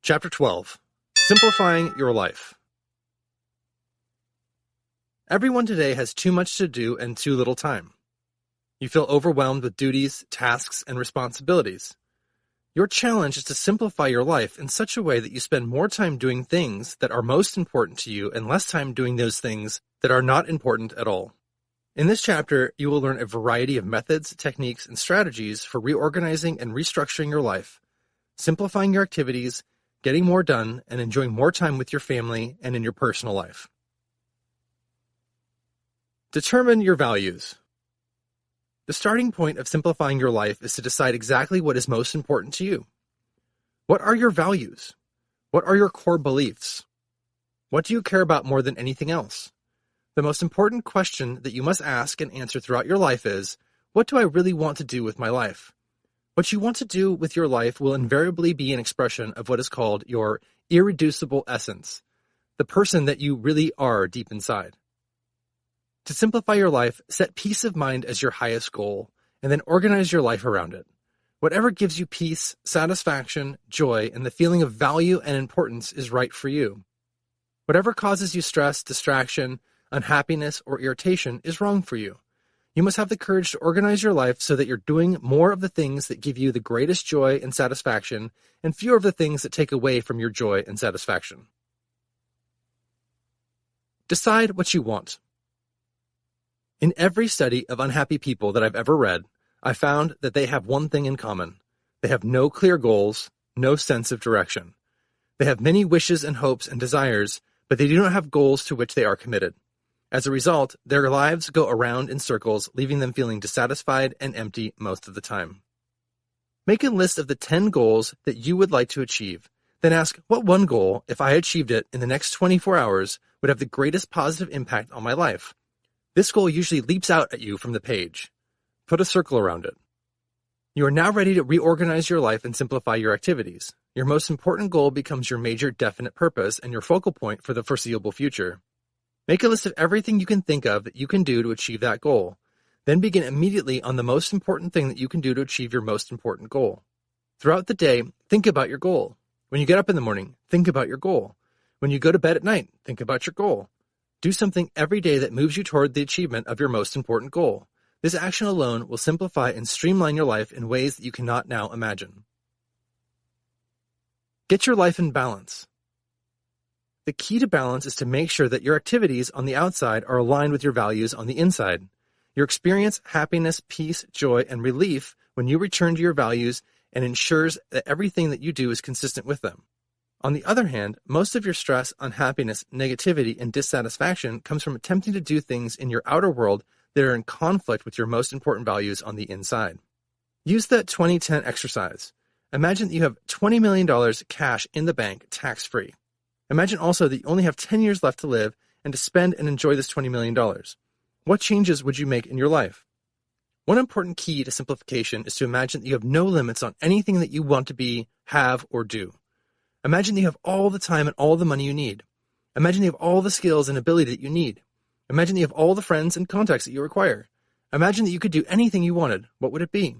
Chapter 12. Simplifying Your Life. Everyone today has too much to do and too little time. You feel overwhelmed with duties, tasks, and responsibilities. Your challenge is to simplify your life in such a way that you spend more time doing things that are most important to you and less time doing those things that are not important at all. In this chapter, you will learn a variety of methods, techniques, and strategies for reorganizing and restructuring your life, simplifying your activities, getting more done, and enjoying more time with your family and in your personal life. Determine your values. The starting point of simplifying your life is to decide exactly what is most important to you. What are your values? What are your core beliefs? What do you care about more than anything else? The most important question that you must ask and answer throughout your life is, what do I really want to do with my life? What you want to do with your life will invariably be an expression of what is called your irreducible essence, the person that you really are deep inside. To simplify your life, set peace of mind as your highest goal, and then organize your life around it. Whatever gives you peace, satisfaction, joy, and the feeling of value and importance is right for you. Whatever causes you stress, distraction, unhappiness, or irritation is wrong for you. You must have the courage to organize your life so that you're doing more of the things that give you the greatest joy and satisfaction, and fewer of the things that take away from your joy and satisfaction. Decide what you want. In every study of unhappy people that I've ever read, I found that they have one thing in common. They have no clear goals, no sense of direction. They have many wishes and hopes and desires, but they do not have goals to which they are committed. As a result, their lives go around in circles, leaving them feeling dissatisfied and empty most of the time. Make a list of the 10 goals that you would like to achieve. Then ask, what one goal, if I achieved it in the next 24 hours, would have the greatest positive impact on my life? This goal usually leaps out at you from the page. Put a circle around it. You are now ready to reorganize your life and simplify your activities. Your most important goal becomes your major definite purpose and your focal point for the foreseeable future. Make a list of everything you can think of that you can do to achieve that goal. Then begin immediately on the most important thing that you can do to achieve your most important goal. Throughout the day, think about your goal. When you get up in the morning, think about your goal. When you go to bed at night, think about your goal. Do something every day that moves you toward the achievement of your most important goal. This action alone will simplify and streamline your life in ways that you cannot now imagine. Get your life in balance. The key to balance is to make sure that your activities on the outside are aligned with your values on the inside. You experience happiness, peace, joy, and relief when you return to your values and ensures that everything that you do is consistent with them. On the other hand, most of your stress, unhappiness, negativity, and dissatisfaction comes from attempting to do things in your outer world that are in conflict with your most important values on the inside. Use the 20-10 exercise. Imagine that you have $20 million cash in the bank, tax-free. Imagine also that you only have 10 years left to live and to spend and enjoy this $20 million. What changes would you make in your life? One important key to simplification is to imagine that you have no limits on anything that you want to be, have, or do. Imagine that you have all the time and all the money you need. Imagine that you have all the skills and ability that you need. Imagine that you have all the friends and contacts that you require. Imagine that you could do anything you wanted. What would it be?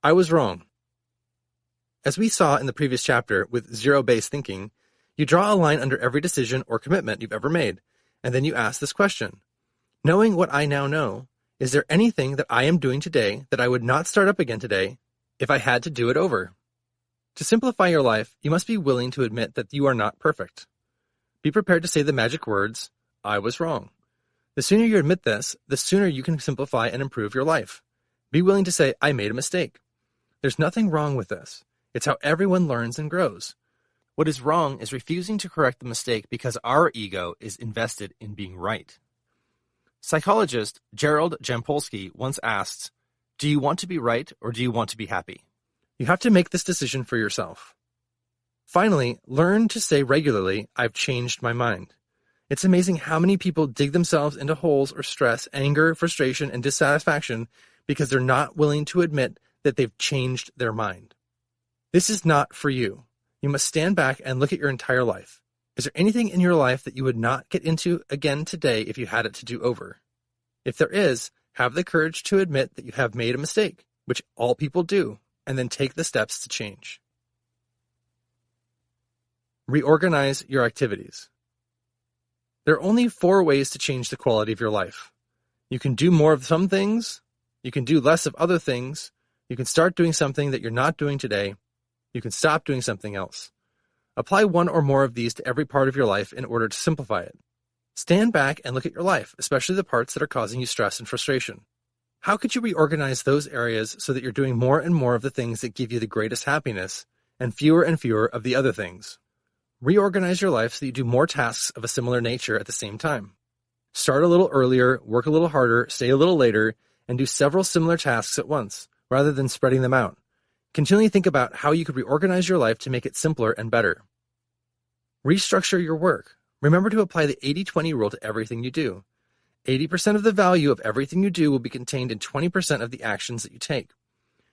I was wrong. As we saw in the previous chapter with zero-based thinking, you draw a line under every decision or commitment you've ever made, and then you ask this question. Knowing what I now know, is there anything that I am doing today that I would not start up again today if I had to do it over? To simplify your life, you must be willing to admit that you are not perfect. Be prepared to say the magic words, I was wrong. The sooner you admit this, the sooner you can simplify and improve your life. Be willing to say, I made a mistake. There's nothing wrong with this. It's how everyone learns and grows. What is wrong is refusing to correct the mistake because our ego is invested in being right. Psychologist Gerald Jampolsky once asked, do you want to be right or do you want to be happy? You have to make this decision for yourself. Finally, learn to say regularly, I've changed my mind. It's amazing how many people dig themselves into holes or stress, anger, frustration, and dissatisfaction because they're not willing to admit that they've changed their mind. This is not for you. You must stand back and look at your entire life. Is there anything in your life that you would not get into again today if you had it to do over? If there is, have the courage to admit that you have made a mistake, which all people do, and then take the steps to change. Reorganize your activities. There are only 4 ways to change the quality of your life. You can do more of some things, you can do less of other things, you can start doing something that you're not doing today, you can stop doing something else. Apply one or more of these to every part of your life in order to simplify it. Stand back and look at your life, especially the parts that are causing you stress and frustration. How could you reorganize those areas so that you're doing more and more of the things that give you the greatest happiness and fewer of the other things? Reorganize your life so that you do more tasks of a similar nature at the same time. Start a little earlier, work a little harder, stay a little later, and do several similar tasks at once, rather than spreading them out. Continually think about how you could reorganize your life to make it simpler and better. Restructure your work. Remember to apply the 80-20 rule to everything you do. 80% of the value of everything you do will be contained in 20% of the actions that you take.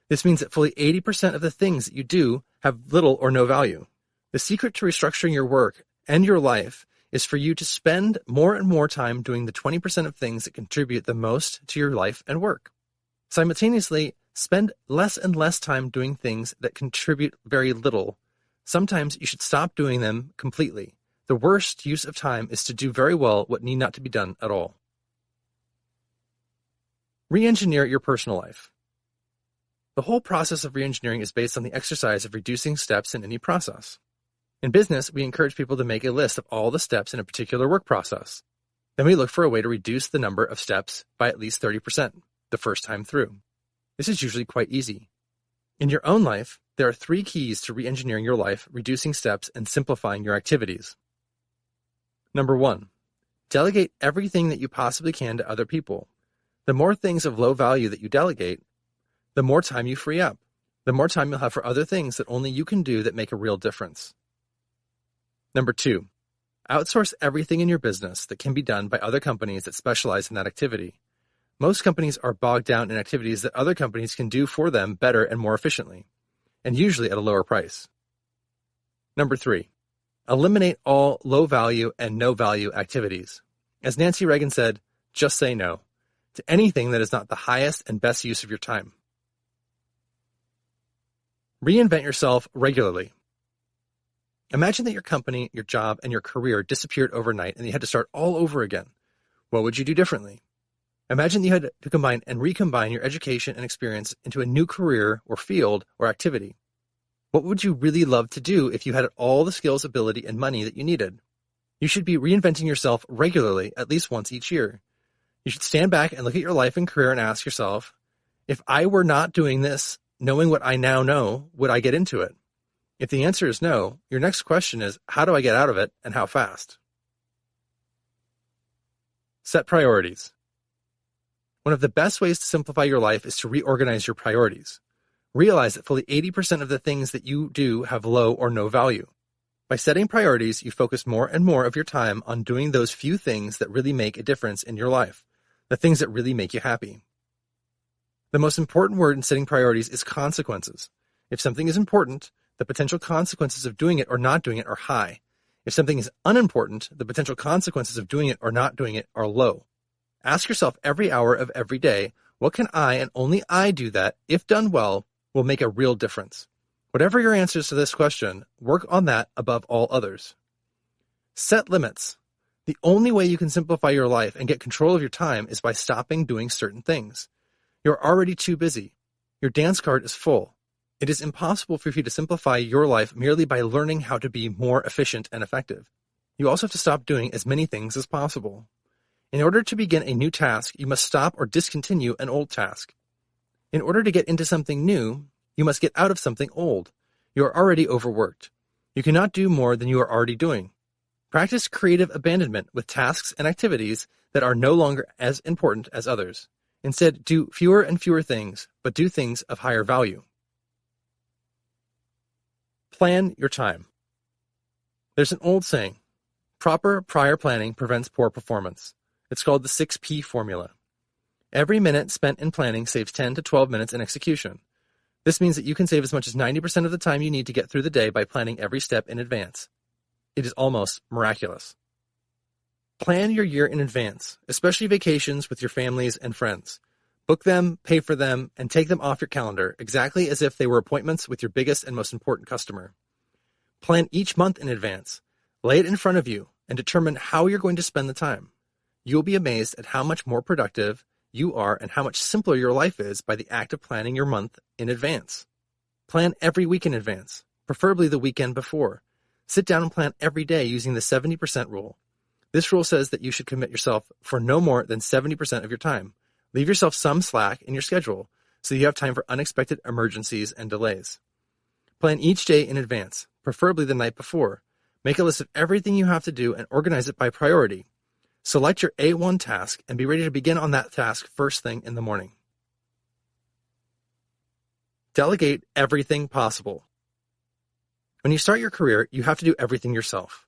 This means that fully 80% of the things that you do have little or no value. The secret to restructuring your work and your life is for you to spend more and more time doing the 20% of things that contribute the most to your life and work. Simultaneously, spend less and less time doing things that contribute very little. Sometimes you should stop doing them completely. The worst use of time is to do very well what need not to be done at all. Re-engineer your personal life. The whole process of re-engineering is based on the exercise of reducing steps in any process. In business, we encourage people to make a list of all the steps in a particular work process. Then we look for a way to reduce the number of steps by at least 30% the first time through. This is usually quite easy. In your own life, there are 3 keys to re-engineering your life, reducing steps, and simplifying your activities. Number 1, delegate everything that you possibly can to other people. The more things of low value that you delegate, the more time you free up, the more time you'll have for other things that only you can do that make a real difference. Number 2, outsource everything in your business that can be done by other companies that specialize in that activity. Most companies are bogged down in activities that other companies can do for them better and more efficiently, and usually at a lower price. Number 3, eliminate all low-value and no-value activities. As Nancy Reagan said, just say no to anything that is not the highest and best use of your time. Reinvent yourself regularly. Imagine that your company, your job, and your career disappeared overnight and you had to start all over again. What would you do differently? Imagine that you had to combine and recombine your education and experience into a new career or field or activity. What would you really love to do if you had all the skills, ability, and money that you needed? You should be reinventing yourself regularly, at least once each year. You should stand back and look at your life and career and ask yourself, if I were not doing this, knowing what I now know, would I get into it? If the answer is no, your next question is, how do I get out of it and how fast? Set priorities. One of the best ways to simplify your life is to reorganize your priorities. Realize that fully 80% of the things that you do have low or no value. By setting priorities, you focus more and more of your time on doing those few things that really make a difference in your life, the things that really make you happy. The most important word in setting priorities is consequences. If something is important, the potential consequences of doing it or not doing it are high. If something is unimportant, the potential consequences of doing it or not doing it are low. Ask yourself every hour of every day, what can I and only I do that, if done well, will make a real difference? Whatever your answers to this question, work on that above all others. Set limits. The only way you can simplify your life and get control of your time is by stopping doing certain things. You're already too busy. Your dance card is full. It is impossible for you to simplify your life merely by learning how to be more efficient and effective. You also have to stop doing as many things as possible. In order to begin a new task, you must stop or discontinue an old task. In order to get into something new, you must get out of something old. You are already overworked. You cannot do more than you are already doing. Practice creative abandonment with tasks and activities that are no longer as important as others. Instead, do fewer and fewer things, but do things of higher value. Plan your time. There's an old saying, proper prior planning prevents poor performance. It's called the 6P formula. Every minute spent in planning saves 10 to 12 minutes in execution. This means that you can save as much as 90% of the time you need to get through the day by planning every step in advance. It is almost miraculous. Plan your year in advance, especially vacations with your families and friends. Book them, pay for them, and take them off your calendar, exactly as if they were appointments with your biggest and most important customer. Plan each month in advance. Lay it in front of you and determine how you're going to spend the time. You'll be amazed at how much more productive you are and how much simpler your life is by the act of planning your month in advance. Plan every week in advance, preferably the weekend before. Sit down and plan every day using the 70% rule. This rule says that you should commit yourself for no more than 70% of your time. Leave yourself some slack in your schedule so you have time for unexpected emergencies and delays. Plan each day in advance, preferably the night before. Make a list of everything you have to do and organize it by priority. Select your A1 task and be ready to begin on that task first thing in the morning. Delegate everything possible. When you start your career, you have to do everything yourself.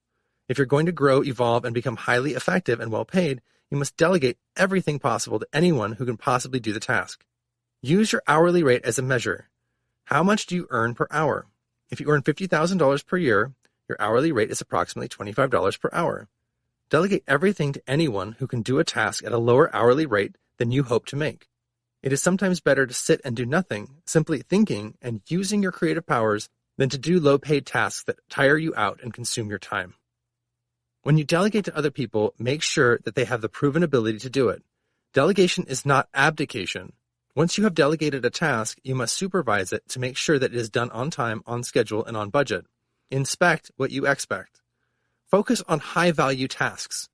If you're going to grow, evolve, and become highly effective and well-paid, you must delegate everything possible to anyone who can possibly do the task. Use your hourly rate as a measure. How much do you earn per hour? If you earn $50,000 per year, your hourly rate is approximately $25 per hour. Delegate everything to anyone who can do a task at a lower hourly rate than you hope to make. It is sometimes better to sit and do nothing, simply thinking and using your creative powers, than to do low-paid tasks that tire you out and consume your time. When you delegate to other people, make sure that they have the proven ability to do it. Delegation is not abdication. Once you have delegated a task, you must supervise it to make sure that it is done on time, on schedule, and on budget. Inspect what you expect. Focus on high-value tasks.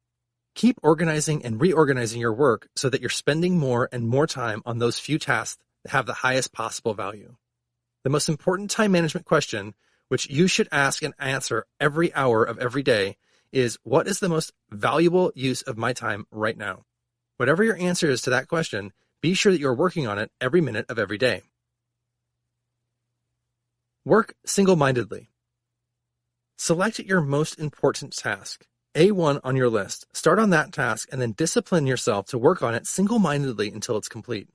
Keep organizing and reorganizing your work so that you're spending more and more time on those few tasks that have the highest possible value. The most important time management question, which you should ask and answer every hour of every day, is what is the most valuable use of my time right now? Whatever your answer is to that question, be sure that you're working on it every minute of every day. Work single-mindedly. Select your most important task, A1 on your list. Start on that task and then discipline yourself to work on it single-mindedly until it's complete.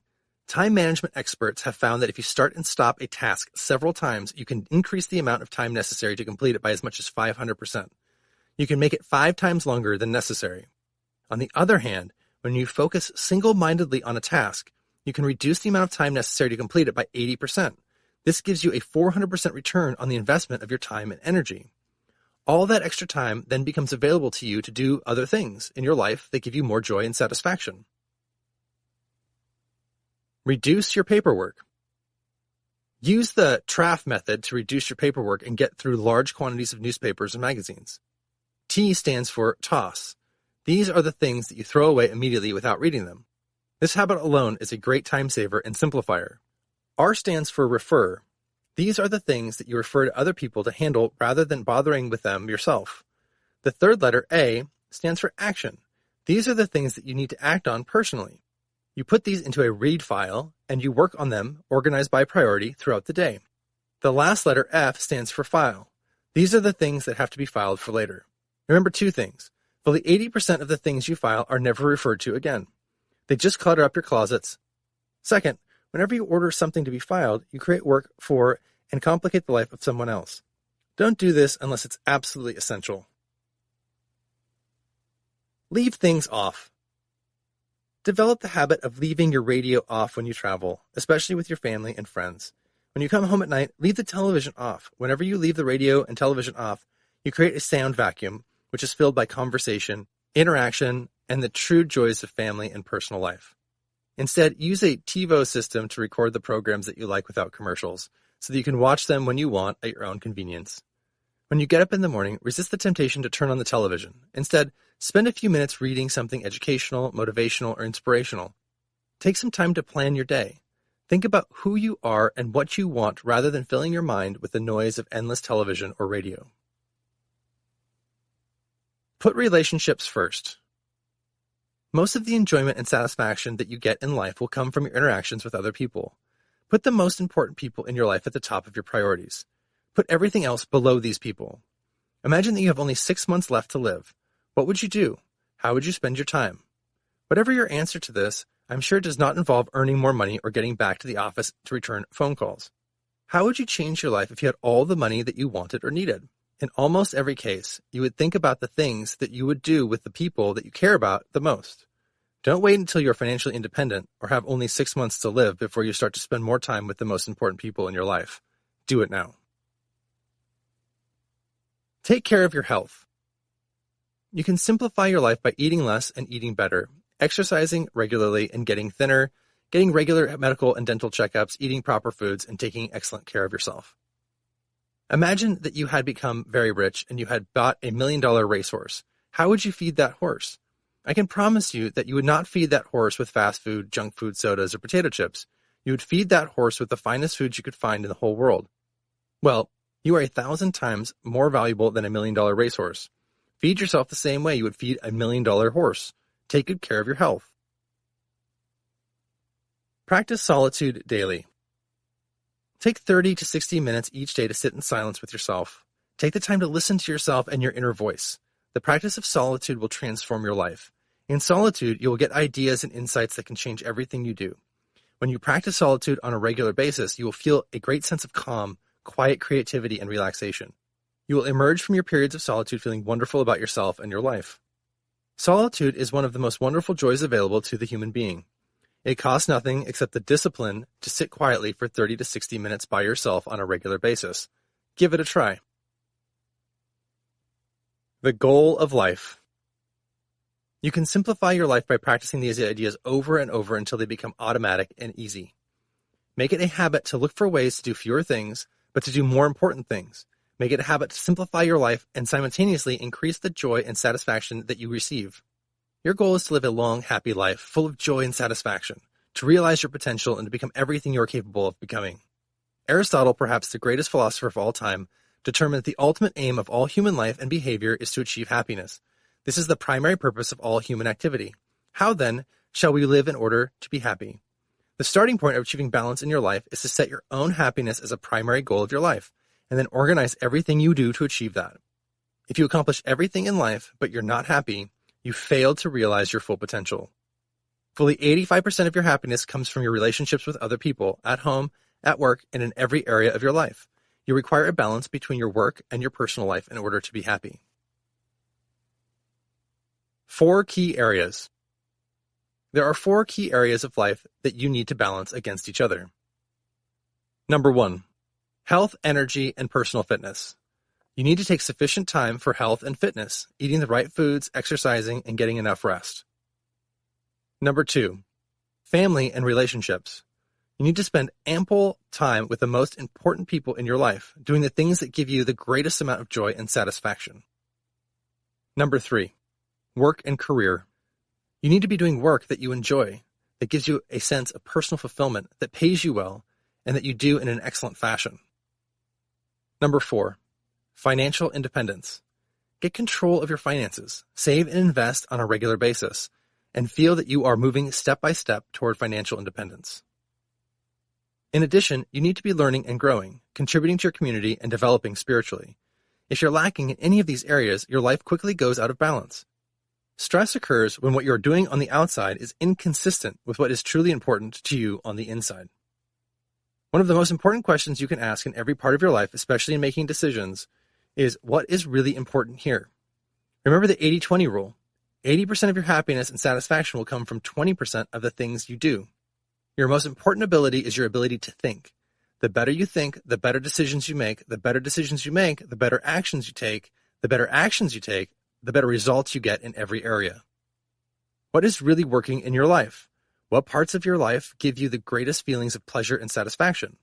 Time management experts have found that if you start and stop a task several times, you can increase the amount of time necessary to complete it by as much as 500%. You can make it 5 times longer than necessary. On the other hand, when you focus single-mindedly on a task, you can reduce the amount of time necessary to complete it by 80%. This gives you a 400% return on the investment of your time and energy. All that extra time then becomes available to you to do other things in your life that give you more joy and satisfaction. Reduce your paperwork. Use the TRAF method to reduce your paperwork and get through large quantities of newspapers and magazines. T stands for toss. These are the things that you throw away immediately without reading them. This habit alone is a great time saver and simplifier. R stands for refer. These are the things that you refer to other people to handle rather than bothering with them yourself. The third letter, A, stands for action. These are the things that you need to act on personally. You put these into a read file, and you work on them, organized by priority, throughout the day. The last letter, F, stands for file. These are the things that have to be filed for later. Remember 2 things. Fully 80% of the things you file are never referred to again. They just clutter up your closets. Second, whenever you order something to be filed, you create work for and complicate the life of someone else. Don't do this unless it's absolutely essential. Leave things off. Develop the habit of leaving your radio off when you travel, especially with your family and friends. When you come home at night, leave the television off. Whenever you leave the radio and television off, you create a sound vacuum, which is filled by conversation, interaction, and the true joys of family and personal life. Instead, use a TiVo system to record the programs that you like without commercials, so that you can watch them when you want at your own convenience. When you get up in the morning, resist the temptation to turn on the television. Instead, spend a few minutes reading something educational, motivational, or inspirational. Take some time to plan your day. Think about who you are and what you want rather than filling your mind with the noise of endless television or radio. Put relationships first. Most of the enjoyment and satisfaction that you get in life will come from your interactions with other people. Put the most important people in your life at the top of your priorities. Put everything else below these people. Imagine that you have only 6 months left to live. What would you do? How would you spend your time? Whatever your answer to this, I'm sure it does not involve earning more money or getting back to the office to return phone calls. How would you change your life if you had all the money that you wanted or needed? In almost every case, you would think about the things that you would do with the people that you care about the most. Don't wait until you're financially independent or have only 6 months to live before you start to spend more time with the most important people in your life. Do it now. Take care of your health. You can simplify your life by eating less and eating better, exercising regularly and getting thinner, getting regular medical and dental checkups, eating proper foods, and taking excellent care of yourself. Imagine that you had become very rich and you had bought a $1 million racehorse. How would you feed that horse? I can promise you that you would not feed that horse with fast food, junk food, sodas, or potato chips. You would feed that horse with the finest foods you could find in the whole world. Well, you are 1,000 times more valuable than a $1 million racehorse. Feed yourself the same way you would feed a $1 million horse. Take good care of your health. Practice solitude daily. Take 30 to 60 minutes each day to sit in silence with yourself. Take the time to listen to yourself and your inner voice. The practice of solitude will transform your life. In solitude, you will get ideas and insights that can change everything you do. When you practice solitude on a regular basis, you will feel a great sense of calm, quiet creativity, and relaxation. You will emerge from your periods of solitude feeling wonderful about yourself and your life. Solitude is one of the most wonderful joys available to the human being. It costs nothing except the discipline to sit quietly for 30 to 60 minutes by yourself on a regular basis. Give it a try. The goal of life. You can simplify your life by practicing these ideas over and over until they become automatic and easy. Make it a habit to look for ways to do fewer things, but to do more important things. Make it a habit to simplify your life and simultaneously increase the joy and satisfaction that you receive. Your goal is to live a long, happy life full of joy and satisfaction, to realize your potential and to become everything you are capable of becoming. Aristotle, perhaps the greatest philosopher of all time, determined that the ultimate aim of all human life and behavior is to achieve happiness. This is the primary purpose of all human activity. How, then, shall we live in order to be happy? The starting point of achieving balance in your life is to set your own happiness as a primary goal of your life, and then organize everything you do to achieve that. If you accomplish everything in life, but you're not happy, you failed to realize your full potential. Fully 85% of your happiness comes from your relationships with other people, at home, at work, and in every area of your life. You require a balance between your work and your personal life in order to be happy. 4 key areas. There are 4 key areas of life that you need to balance against each other. Number 1, health, energy, and personal fitness. You need to take sufficient time for health and fitness, eating the right foods, exercising, and getting enough rest. Number 2, family and relationships. You need to spend ample time with the most important people in your life, doing the things that give you the greatest amount of joy and satisfaction. Number 3, work and career. You need to be doing work that you enjoy, that gives you a sense of personal fulfillment, that pays you well, and that you do in an excellent fashion. Number 4, financial independence. Get control of your finances, save and invest on a regular basis, and feel that you are moving step by step toward financial independence. In addition, you need to be learning and growing, contributing to your community, and developing spiritually. If you're lacking in any of these areas, your life quickly goes out of balance. Stress occurs when what you're doing on the outside is inconsistent with what is truly important to you on the inside. One of the most important questions you can ask in every part of your life, especially in making decisions, is what is really important here? Remember the 80-20 rule. 80% of your happiness and satisfaction will come from 20% of the things you do. Your most important ability is your ability to think. The better you think, the better decisions you make. The better decisions you make, the better actions you take. The better actions you take, the better results you get in every area. What is really working in your life? What parts of your life give you the greatest feelings of pleasure and satisfaction?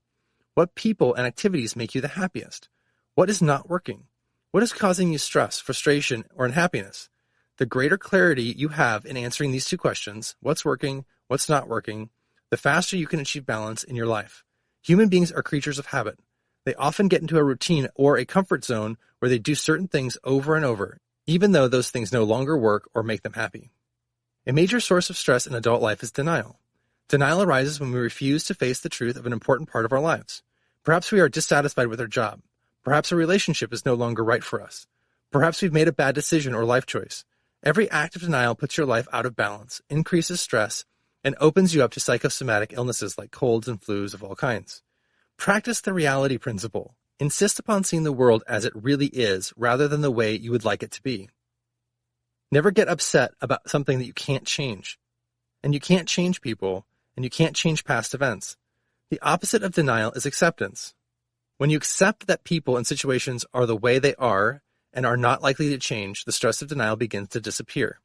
What people and activities make you the happiest? What is not working? What is causing you stress, frustration, or unhappiness? The greater clarity you have in answering these 2 questions, what's working, what's not working, the faster you can achieve balance in your life. Human beings are creatures of habit. They often get into a routine or a comfort zone where they do certain things over and over, even though those things no longer work or make them happy. A major source of stress in adult life is denial. Denial arises when we refuse to face the truth of an important part of our lives. Perhaps we are dissatisfied with our job. Perhaps a relationship is no longer right for us. Perhaps we've made a bad decision or life choice. Every act of denial puts your life out of balance, increases stress, and opens you up to psychosomatic illnesses like colds and flus of all kinds. Practice the reality principle. Insist upon seeing the world as it really is rather than the way you would like it to be. Never get upset about something that you can't change. And you can't change people, and you can't change past events. The opposite of denial is acceptance. When you accept that people and situations are the way they are, and are not likely to change, the stress of denial begins to disappear.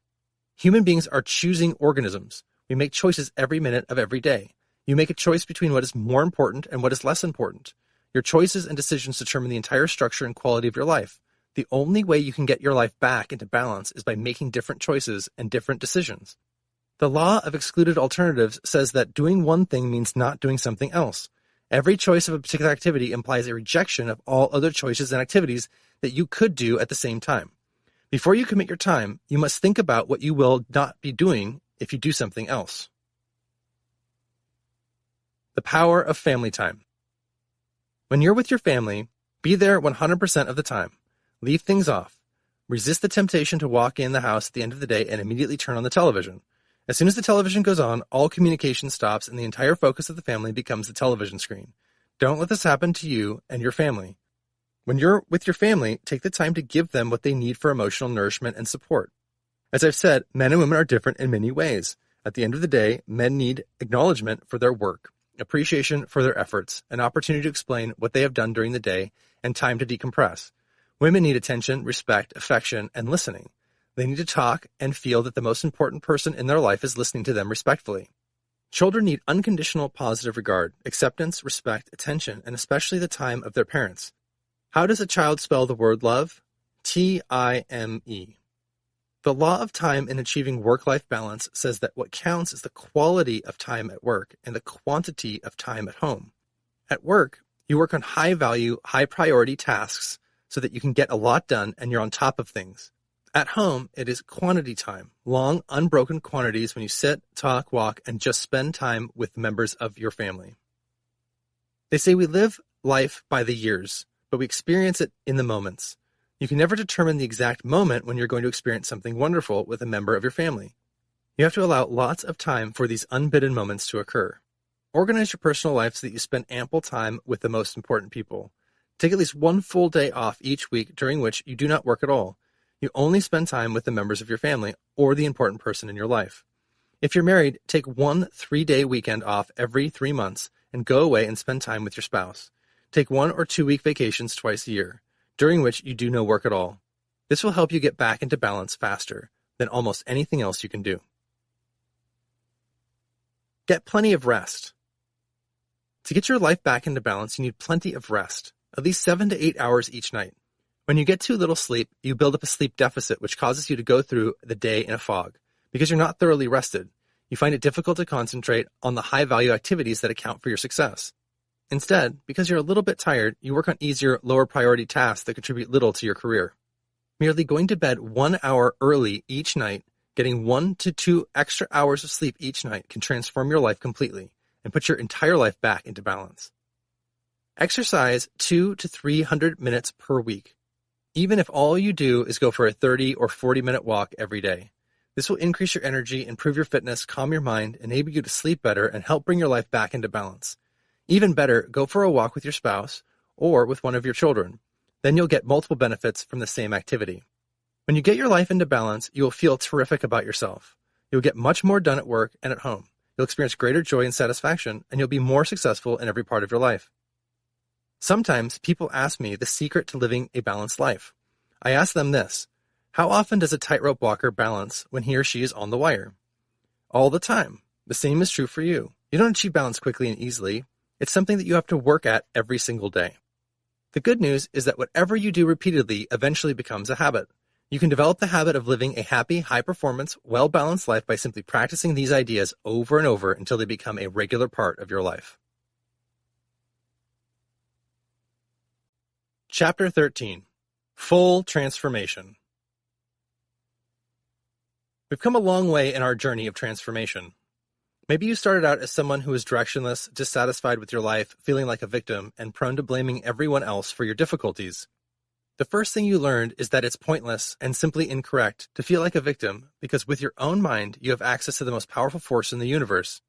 Human beings are choosing organisms. We make choices every minute of every day. You make a choice between what is more important and what is less important. Your choices and decisions determine the entire structure and quality of your life. The only way you can get your life back into balance is by making different choices and different decisions. The law of excluded alternatives says that doing one thing means not doing something else. Every choice of a particular activity implies a rejection of all other choices and activities that you could do at the same time. Before you commit your time, you must think about what you will not be doing if you do something else. The power of family time. When you're with your family, be there 100% of the time. Leave things off. Resist the temptation to walk in the house at the end of the day and immediately turn on the television. As soon as the television goes on, all communication stops and the entire focus of the family becomes the television screen. Don't let this happen to you and your family. When you're with your family, take the time to give them what they need for emotional nourishment and support. As I've said, men and women are different in many ways. At the end of the day, men need acknowledgement for their work, appreciation for their efforts, an opportunity to explain what they have done during the day, and time to decompress. Women need attention, respect, affection, and listening. They need to talk and feel that the most important person in their life is listening to them respectfully. Children need unconditional positive regard, acceptance, respect, attention, and especially the time of their parents. How does a child spell the word love? T-I-M-E. The law of time in achieving work-life balance says that what counts is the quality of time at work and the quantity of time at home. At work, you work on high-value, high-priority tasks so that you can get a lot done and you're on top of things. At home, it is quantity time, long, unbroken quantities when you sit, talk, walk, and just spend time with members of your family. They say we live life by the years, but we experience it in the moments. You can never determine the exact moment when you're going to experience something wonderful with a member of your family. You have to allow lots of time for these unbidden moments to occur. Organize your personal life so that you spend ample time with the most important people. Take at least one full day off each week during which you do not work at all. You only spend time with the members of your family or the important person in your life. If you're married, take 1 3-day weekend off every 3 months and go away and spend time with your spouse. Take 1 or 2 week vacations twice a year, during which you do no work at all. This will help you get back into balance faster than almost anything else you can do. Get plenty of rest. To get your life back into balance, you need plenty of rest, at least 7 to 8 hours each night. When you get too little sleep, you build up a sleep deficit, which causes you to go through the day in a fog. Because you're not thoroughly rested, you find it difficult to concentrate on the high-value activities that account for your success. Instead, because you're a little bit tired, you work on easier, lower-priority tasks that contribute little to your career. Merely going to bed 1 hour early each night, getting 1 to 2 extra hours of sleep each night can transform your life completely and put your entire life back into balance. Exercise 200 to 300 minutes per week. Even if all you do is go for a 30 or 40-minute walk every day. This will increase your energy, improve your fitness, calm your mind, enable you to sleep better, and help bring your life back into balance. Even better, go for a walk with your spouse or with one of your children. Then you'll get multiple benefits from the same activity. When you get your life into balance, you will feel terrific about yourself. You'll get much more done at work and at home. You'll experience greater joy and satisfaction, and you'll be more successful in every part of your life. Sometimes people ask me the secret to living a balanced life. I ask them this: how often does a tightrope walker balance when he or she is on the wire? All the time. The same is true for you. You don't achieve balance quickly and easily. It's something that you have to work at every single day. The good news is that whatever you do repeatedly eventually becomes a habit. You can develop the habit of living a happy, high-performance, well-balanced life by simply practicing these ideas over and over until they become a regular part of your life. Chapter 13. Full Transformation. We've come a long way in our journey of transformation. Maybe you started out as someone who was directionless, dissatisfied with your life, feeling like a victim, and prone to blaming everyone else for your difficulties. The first thing you learned is that it's pointless and simply incorrect to feel like a victim because with your own mind, you have access to the most powerful force in the universe.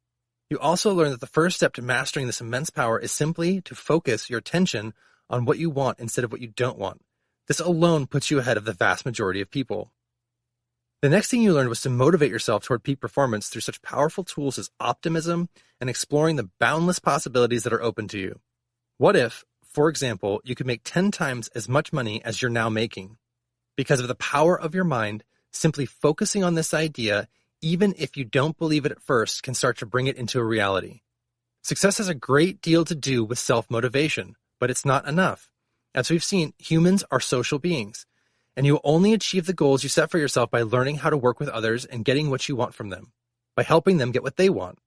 You also learned that the first step to mastering this immense power is simply to focus your attention on what you want instead of what you don't want. This alone puts you ahead of the vast majority of people. The next thing you learned was to motivate yourself toward peak performance through such powerful tools as optimism and exploring the boundless possibilities that are open to you. What if, for example, you could make 10 times as much money as you're now making? Because of the power of your mind, simply focusing on this idea, even if you don't believe it at first, can start to bring it into a reality. Success has a great deal to do with self-motivation, but it's not enough. As we've seen, humans are social beings, and you will only achieve the goals you set for yourself by learning how to work with others and getting what you want from them, by helping them get what they want.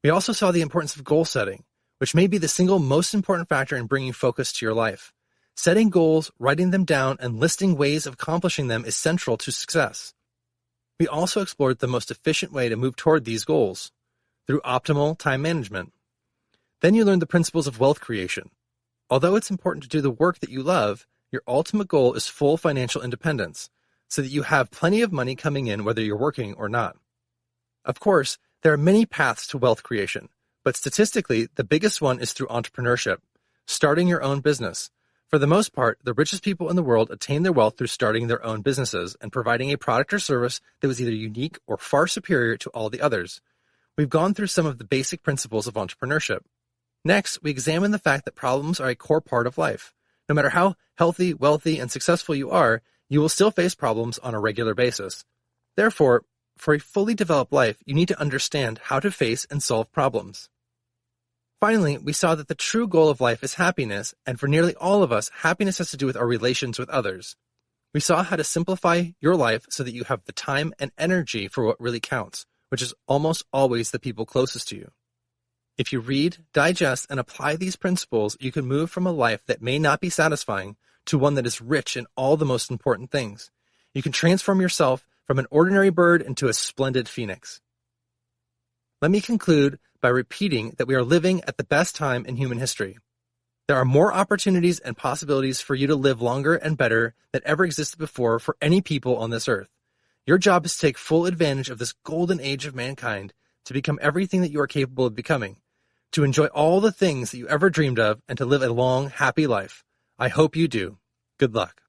We also saw the importance of goal setting, which may be the single most important factor in bringing focus to your life. Setting goals, writing them down, and listing ways of accomplishing them is central to success. We also explored the most efficient way to move toward these goals, through optimal time management. Then you learned the principles of wealth creation. Although it's important to do the work that you love, your ultimate goal is full financial independence, so that you have plenty of money coming in whether you're working or not. Of course, there are many paths to wealth creation, but statistically, the biggest one is through entrepreneurship, starting your own business. For the most part, the richest people in the world attain their wealth through starting their own businesses and providing a product or service that was either unique or far superior to all the others. We've gone through some of the basic principles of entrepreneurship. Next, we examine the fact that problems are a core part of life. No matter how healthy, wealthy, and successful you are, you will still face problems on a regular basis. Therefore, for a fully developed life, you need to understand how to face and solve problems. Finally, we saw that the true goal of life is happiness, and for nearly all of us, happiness has to do with our relations with others. We saw how to simplify your life so that you have the time and energy for what really counts, which is almost always the people closest to you. If you read, digest, and apply these principles, you can move from a life that may not be satisfying to one that is rich in all the most important things. You can transform yourself from an ordinary bird into a splendid phoenix. Let me conclude by repeating that we are living at the best time in human history. There are more opportunities and possibilities for you to live longer and better than ever existed before for any people on this earth. Your job is to take full advantage of this golden age of mankind to become everything that you are capable of becoming, to enjoy all the things that you ever dreamed of, and to live a long, happy life. I hope you do. Good luck.